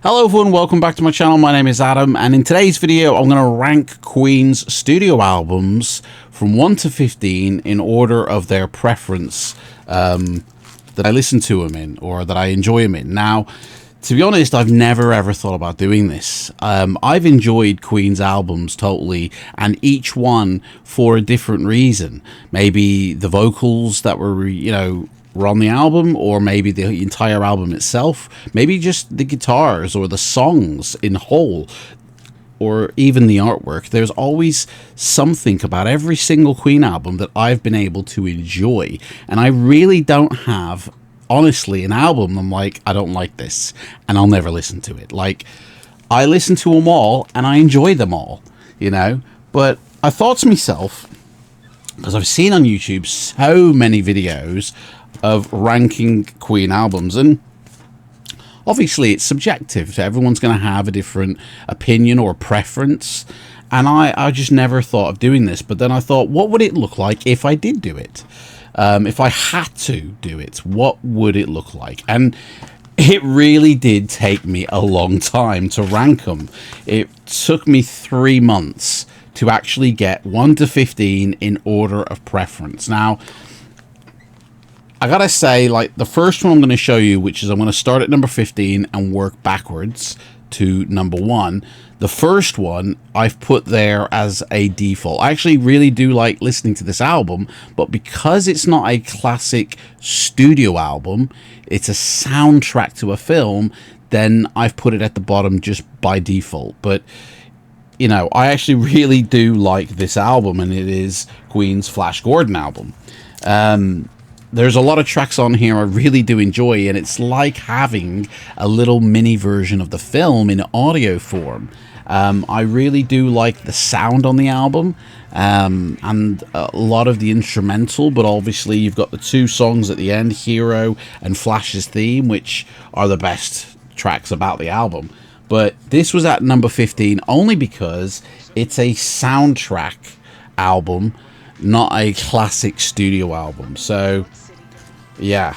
Hello everyone, welcome back to my channel. My name is Adam, and in today's video I'm going to rank Queen's studio albums from 1 to 15 in order of their preference that I listen to them in, or that I enjoy them in. Now, to be honest, I've never ever thought about doing this. I've enjoyed Queen's albums totally, and each one for a different reason. Maybe the vocals that were, were on the album, or maybe the entire album itself, maybe just the guitars or the songs in whole, or even the artwork. There's always something about every single Queen album that I've been able to enjoy, and I really don't have, honestly, an album I'm like, I don't like this, and I'll never listen to it. Like, I listen to them all and I enjoy them all, but I thought to myself, because I've seen on YouTube so many videos of ranking Queen albums, and obviously it's subjective. Everyone's going to have a different opinion or preference, and I just never thought of doing this. But then I thought, what would it look like if I did do it? If I had to do it, what would it look like? And it really did take me a long time to rank them. It took me 3 months to actually get 1 to 15 in order of preference. Now, I gotta say, like, the first one I'm going to show you, which is I'm going to start at number 15 and work backwards to number 1. The first one I've put there as a default. I actually really do like listening to this album, but because it's not a classic studio album, it's a soundtrack to a film, then I've put it at the bottom just by default. But I actually really do like this album, and it is Queen's Flash Gordon album. There's a lot of tracks on here I really do enjoy, and it's like having a little mini version of the film in audio form. I really do like the sound on the album, and a lot of the instrumental, but obviously you've got the 2 songs at the end, Hero and Flash's Theme, which are the best tracks about the album. But this was at number 15 only because it's a soundtrack album, not a classic studio album. So yeah,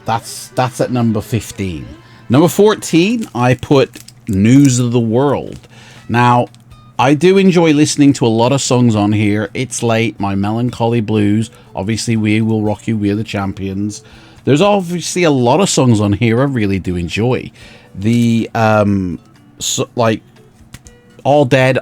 that's at number 15. Number 14, I put News of the World. Now, I do enjoy listening to a lot of songs on here. It's Late, My Melancholy Blues, obviously We Will Rock You, We're the Champions. There's obviously a lot of songs on here I really do enjoy. The like All Dead,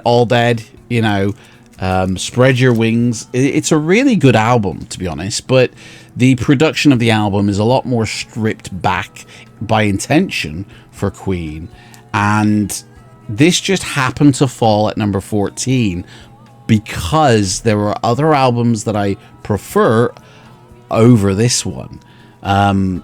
Spread Your Wings. It's a really good album, to be honest, but the production of the album is a lot more stripped back by intention for Queen, and this just happened to fall at number 14 because there were other albums that I prefer over this one.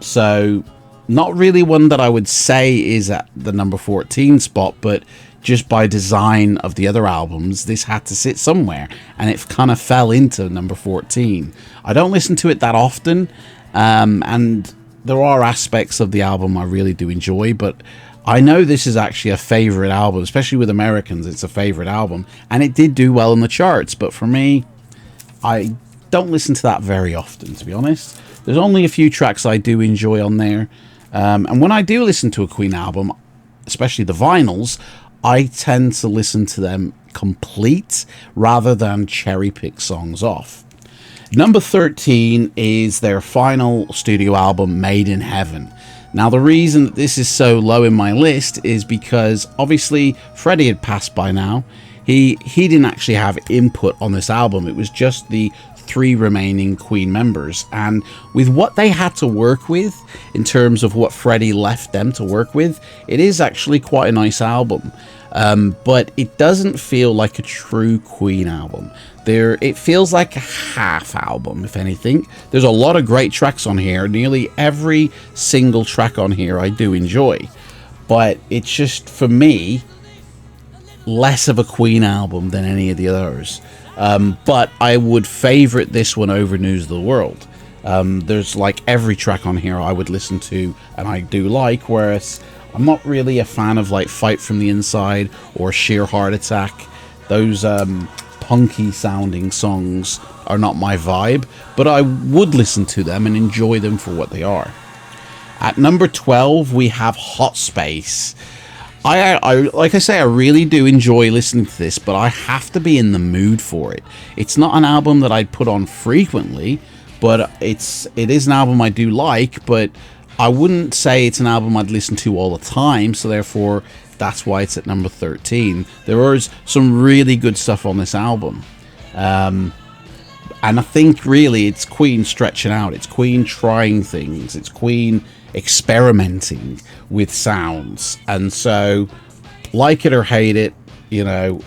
So not really one that I would say is at the number 14 spot, but just by design of the other albums, this had to sit somewhere, and it kind of fell into number 14. I don't listen to it that often, and there are aspects of the album I really do enjoy, but I know this is actually a favorite album, especially with Americans. It's a favorite album, and it did do well in the charts, but for me, I don't listen to that very often, to be honest. There's only a few tracks I do enjoy on there, and when I do listen to a Queen album, especially the vinyls, I tend to listen to them complete rather than cherry pick songs off. Number 13 is their final studio album, Made in Heaven. Now, the reason that this is so low in my list is because obviously Freddie had passed by now. He didn't actually have input on this album. It was just the 3 remaining Queen members, and with what they had to work with in terms of what Freddie left them to work with, it is actually quite a nice album, but it doesn't feel like a true Queen album. It feels like a half album, if anything. There's a lot of great tracks on here. Nearly every single track on here I do enjoy, but it's just, for me, less of a Queen album than any of the others. But I would favorite this one over News of the World. There's like every track on here I would listen to and I do like, whereas I'm not really a fan of like Fight from the Inside or Sheer Heart Attack. Those punky sounding songs are not my vibe, but I would listen to them and enjoy them for what they are. At number 12, we have Hot Space. I like I say, I really do enjoy listening to this, but I have to be in the mood for it. It's not an album that I'd put on frequently, but it is an album I do like, but I wouldn't say it's an album I'd listen to all the time, so therefore that's why it's at number 13. There is some really good stuff on this album. And I think really it's Queen stretching out. It's Queen trying things. It's Queen experimenting with sounds. And so, like it or hate it, you know,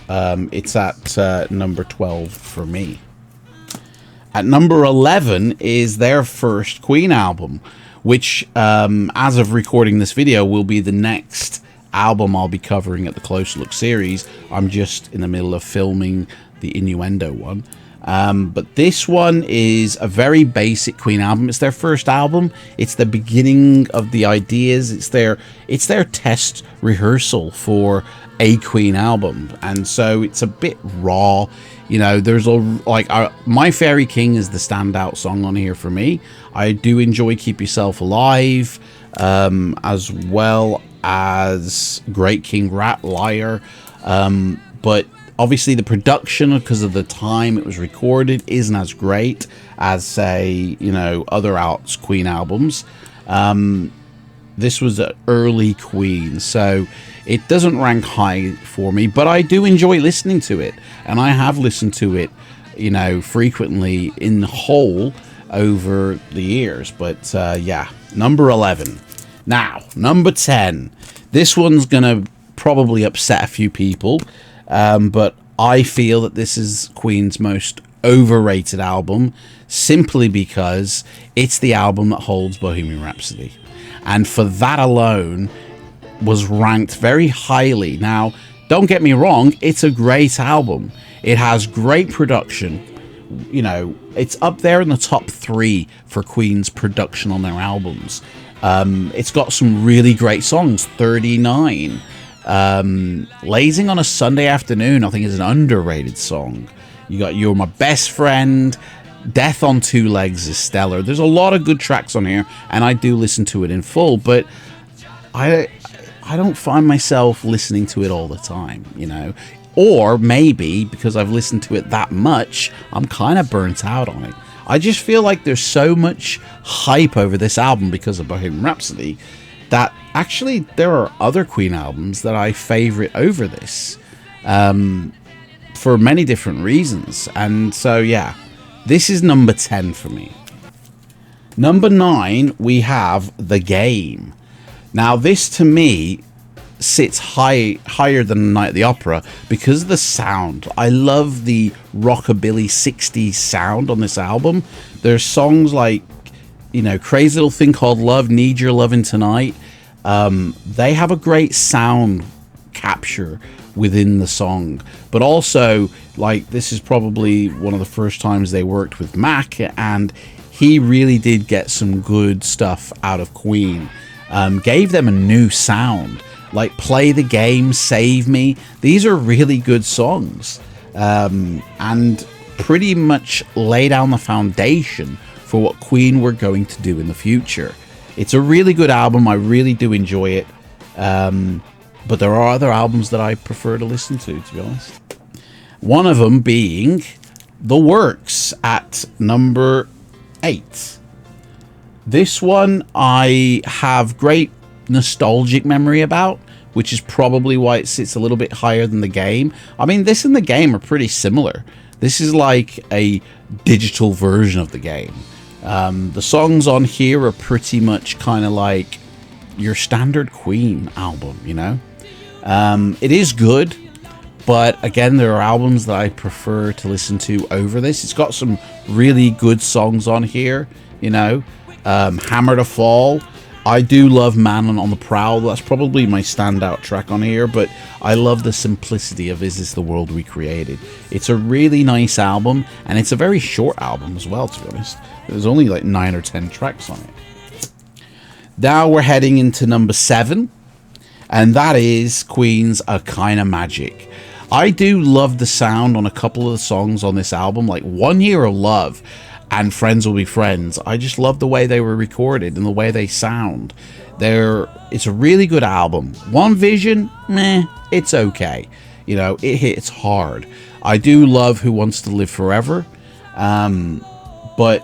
it's at number 12 for me. At number 11 is their first Queen album, which, as of recording this video, will be the next album I'll be covering at the Close Look series. I'm just in the middle of filming the Innuendo one. But this one is a very basic Queen album. It's their first album. It's the beginning of the ideas. It's their test rehearsal for a Queen album, and so it's a bit raw. You know, there's My Fairy King is the standout song on here for me. I do enjoy Keep Yourself Alive, as well as Great King Rat Liar, but obviously the production, because of the time it was recorded, isn't as great as, say, you know, other Queen albums. This was an early Queen, so it doesn't rank high for me, but I do enjoy listening to it, and I have listened to it, you know, frequently in whole over the years. But yeah, number 11. Now, number 10. This one's gonna probably upset a few people, but I feel that this is Queen's most overrated album, simply because it's the album that holds Bohemian Rhapsody, and for that alone was ranked very highly. Now, don't get me wrong, it's a great album. It has great production. You know, it's up there in the top 3 for Queen's production on their albums. It's got some really great songs. 39. Lazing on a Sunday Afternoon, I think, is an underrated song. You got You're My Best Friend. Death on Two Legs is stellar. There's a lot of good tracks on here, and I do listen to it in full, but I don't find myself listening to it all the time, you know. Or maybe because I've listened to it that much, I'm kind of burnt out on it. I just feel like there's so much hype over this album because of Bohemian Rhapsody that actually there are other Queen albums that I favourite over this, for many different reasons. And so, yeah, this is number 10 for me. Number 9, we have The Game. Now, this to me sits higher than Night at the Opera because of the sound. I love the rockabilly 60s sound on this album. There's songs like, you know, Crazy Little Thing Called Love, Need Your Lovin' Tonight. They have a great sound capture within the song, but also, like, this is probably one of the first times they worked with Mac, and he really did get some good stuff out of Queen. Gave them a new sound, like Play the Game, Save Me. These are really good songs, and pretty much lay down the foundation for what Queen were going to do in the future. It's a really good album. I really do enjoy it, but there are other albums that I prefer to listen to be honest. One of them being The Works at number 8. This one I have great nostalgic memory about, which is probably why it sits a little bit higher than The Game. I mean, this and The Game are pretty similar. This is like a digital version of The Game. The songs on here are pretty much kind of like your standard Queen album, you know. It is good, but again, there are albums that I prefer to listen to over this. It's got some really good songs on here, you know. Hammer to Fall. I do love Man on the Prowl. That's probably my standout track on here, but I love the simplicity of Is This the World We Created. It's a really nice album, and it's a very short album as well, to be honest. There's only like 9 or 10 tracks on it. Now we're heading into number 7, and that is Queen's A Kinda Magic. I do love the sound on a couple of the songs on this album, like 1 Year of Love. and Friends Will Be Friends. I just love the way they were recorded and the way they sound. It's a really good album. One Vision, meh, it's okay. You know, it hits hard. I do love Who Wants to Live Forever. But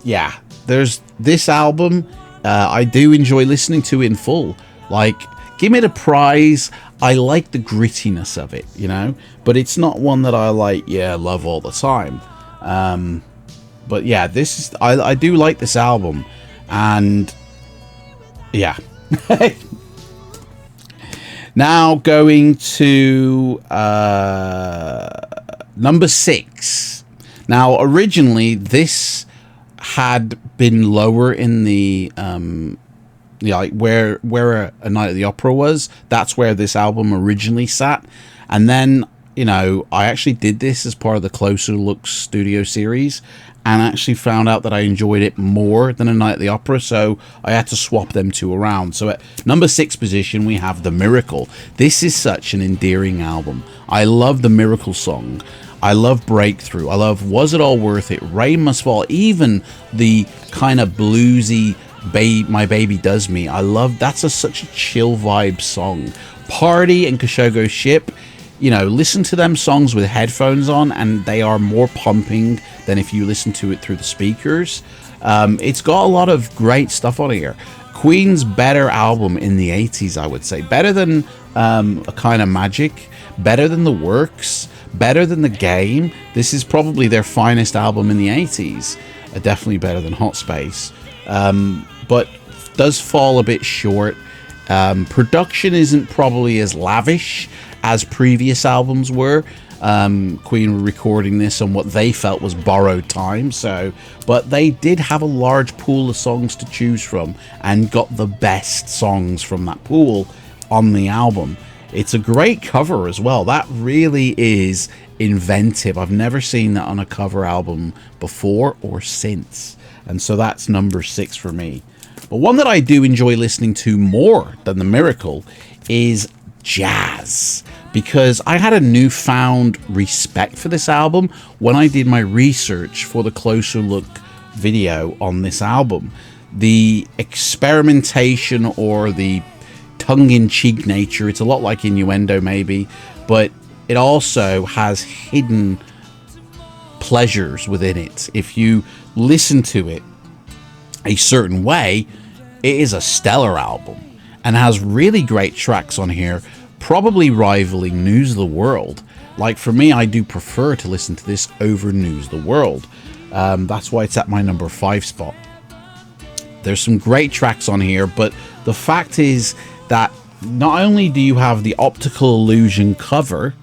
yeah, there's this album. I do enjoy listening to it in full. Like, give it a prize. I like the grittiness of it, you know, but it's not one that I like, love all the time. But yeah, I do like this album, and yeah. Now going to number 6. Now originally this had been lower in the like where A Night at the Opera was. That's where this album originally sat, and then, you know, I actually did this as part of the Closer Look Studio series, and actually found out that I enjoyed it more than A Night at the Opera, so I had to swap them two around. So at number 6 position, we have The Miracle. This is such an endearing album. I love the Miracle song. I love Breakthrough. I love Was It All Worth It? Rain Must Fall. Even the kind of bluesy My Baby Does Me. I love that's such a chill vibe song. Party and Khashoggi Ship. You know, listen to them songs with headphones on, and they are more pumping than if you listen to it through the speakers. It's got a lot of great stuff on here. Queen's better album in the 80s, I would say. Better than A Kind of Magic. Better than The Works. Better than The Game. This is probably their finest album in the 80s. Definitely better than Hot Space. But does fall a bit short. Production isn't probably as lavish as previous albums were. Queen were recording this on what they felt was borrowed time, but they did have a large pool of songs to choose from, and got the best songs from that pool on the album. It's a great cover as well. That really is inventive. I've never seen that on a cover album before or since, and so that's number 6 for me. But one that I do enjoy listening to more than The Miracle is Jazz, because I had a newfound respect for this album when I did my research for the Closer Look video on this album. The experimentation, or the tongue-in-cheek nature, it's a lot like Innuendo maybe, but it also has hidden pleasures within it. If you listen to it a certain way, it is a stellar album, and has really great tracks on here, probably rivaling News of the World. Like, for me, I do prefer to listen to this over News of the World. That's why it's at my number 5 spot. There's some great tracks on here, but the fact is that not only do you have the Optical Illusion cover,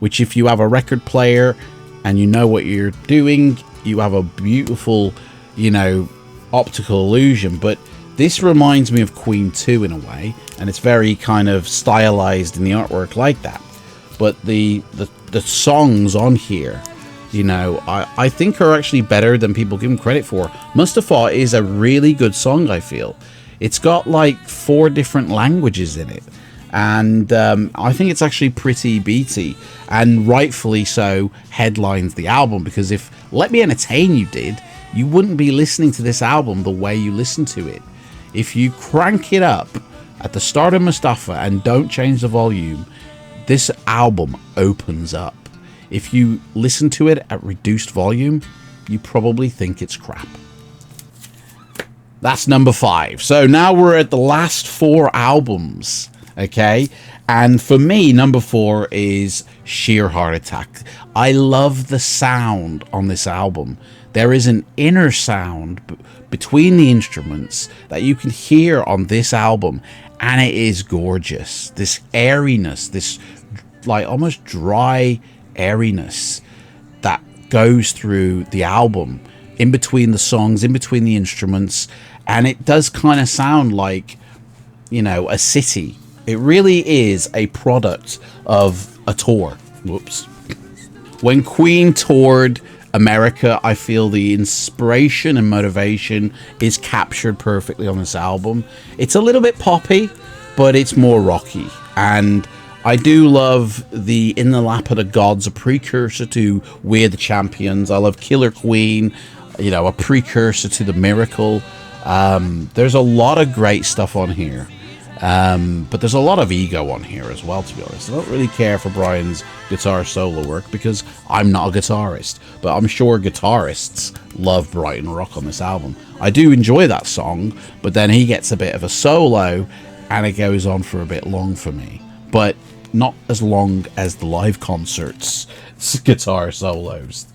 which if you have a record player and you know what you're doing, you have a beautiful, you know, optical illusion, but this reminds me of Queen 2 in a way, and it's very kind of stylized in the artwork like that. But the songs on here, you know, I think are actually better than people give them credit for. Mustafa is a really good song, I feel. It's got like 4 different languages in it, and I think it's actually pretty beaty, and rightfully so headlines the album, because if Let Me Entertain You did, you wouldn't be listening to this album the way you listen to it. If you crank it up at the start of Mustafa and don't change the volume, this album opens up. If you listen to it at reduced volume, you probably think it's crap. That's number 5. So now we're at the last 4 albums, okay? And for me, number 4 is Sheer Heart Attack. I love the sound on this album. There is an inner sound between the instruments that you can hear on this album, and it is gorgeous. This airiness, this like almost dry airiness that goes through the album, in between the songs, in between the instruments, and it does kind of sound like, you know, a city. It really is a product of a tour. Whoops. When Queen toured America, I feel the inspiration and motivation is captured perfectly on this album. It's a little bit poppy, but it's more rocky, and I do love the In the Lap of the Gods, a precursor to We're the Champions. I love Killer Queen. you know, a precursor to the Miracle. There's a lot of great stuff on here. But there's a lot of ego on here as well, to be honest. I don't really care for Brian's guitar solo work because I'm not a guitarist, but I'm sure guitarists love Brighton Rock on this album. I do enjoy that song, but then he gets a bit of a solo and it goes on for a bit long for me, but not as long as the live concerts guitar solos.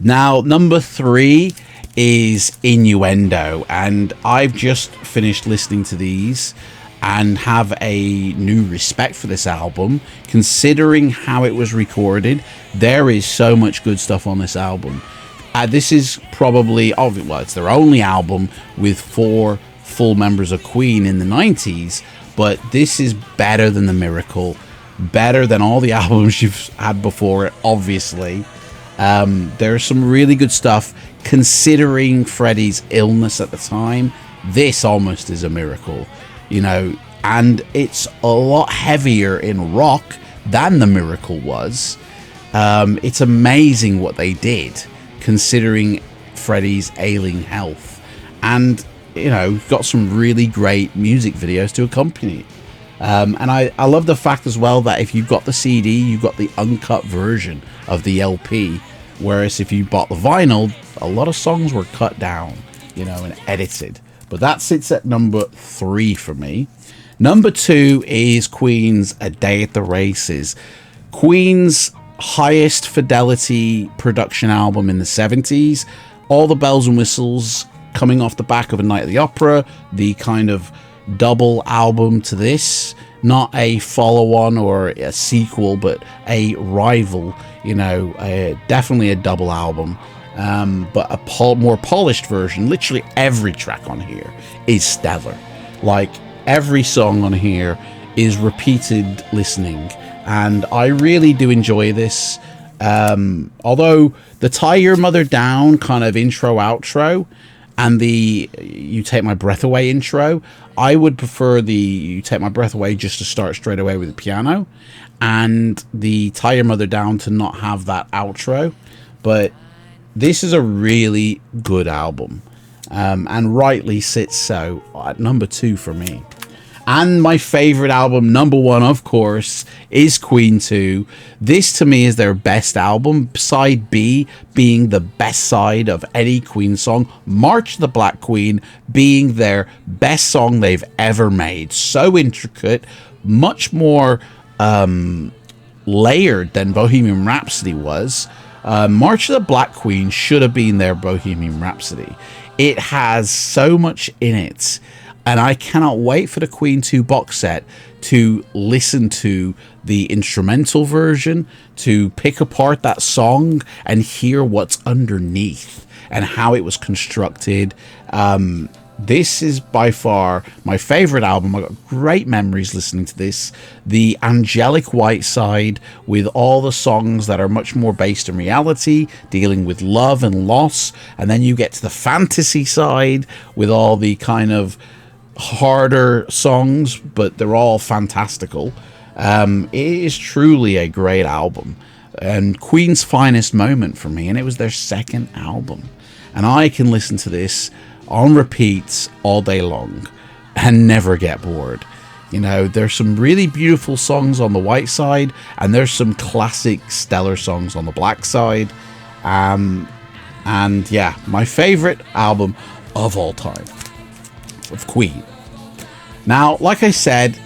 Now, number 3 is Innuendo, and I've just finished listening to these and have a new respect for this album, considering how it was recorded. There is so much good stuff on this album. This is probably, well, it's their only album with 4 full members of Queen in the 90s, but this is better than The Miracle, better than all the albums you've had before it, obviously. There's some really good stuff, considering Freddie's illness at the time. This almost is a miracle. You know, and it's a lot heavier in rock than The Miracle was. It's amazing what they did, considering Freddie's ailing health. And, you know, got some really great music videos to accompany it. And I love the fact as well that if you've got the CD, you've got the uncut version of the LP. Whereas if you bought the vinyl, a lot of songs were cut down, you know, and edited. But that sits at number 3 for me. Number 2 is Queen's A Day at the Races. Queen's highest fidelity production album in the 70s. All the bells and whistles coming off the back of A Night at the Opera. The kind of double album to this. Not a follow-on or a sequel, but a rival. You know, definitely a double album. But a more polished version. Literally every track on here is stellar. Like, every song on here is repeated listening, and I really do enjoy this. Although the Tie Your Mother Down kind of intro outro and the You Take My Breath Away intro, I would prefer the You Take My Breath Away just to start straight away with the piano, and the Tie Your Mother Down to not have that outro. But this is a really good album, and rightly sits so at number 2 for me. And my favorite album, number 1, of course, is Queen 2. This to me is their best album, side B being the best side of any Queen song, March the Black Queen being their best song they've ever made. So intricate, much more layered than Bohemian Rhapsody was. March of the Black Queen should have been their Bohemian Rhapsody. It has so much in it, and I cannot wait for the Queen 2 box set to listen to the instrumental version, to pick apart that song and hear what's underneath and how it was constructed. This is by far my favorite album. I got great memories listening to this. The angelic white side with all the songs that are much more based in reality, dealing with love and loss. And then you get to the fantasy side with all the kind of harder songs, but they're all fantastical. It is truly a great album and Queen's finest moment for me. And it was their second album. And I can listen to this on repeats all day long and never get bored. You know, there's some really beautiful songs on the white side, and there's some classic stellar songs on the black side. And yeah, my favorite album of all time of Queen. Now, like I said,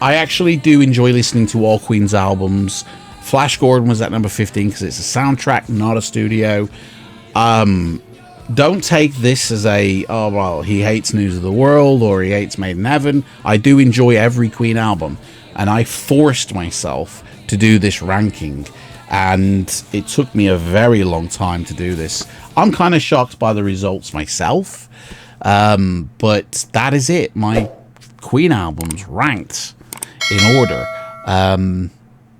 I actually do enjoy listening to all Queen's albums. Flash Gordon was at number 15 because it's a soundtrack, not a studio. Don't take this as a, oh, well, he hates News of the World or he hates Made in Heaven. I do enjoy every Queen album, and I forced myself to do this ranking, and it took me a very long time to do this. I'm kind of shocked by the results myself, but that is it. My Queen albums ranked in order.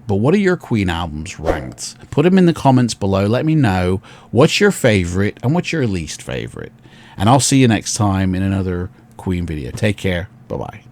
But what are your Queen albums ranked? Put them in the comments below. Let me know what's your favorite and what's your least favorite. And I'll see you next time in another Queen video. Take care. Bye-bye.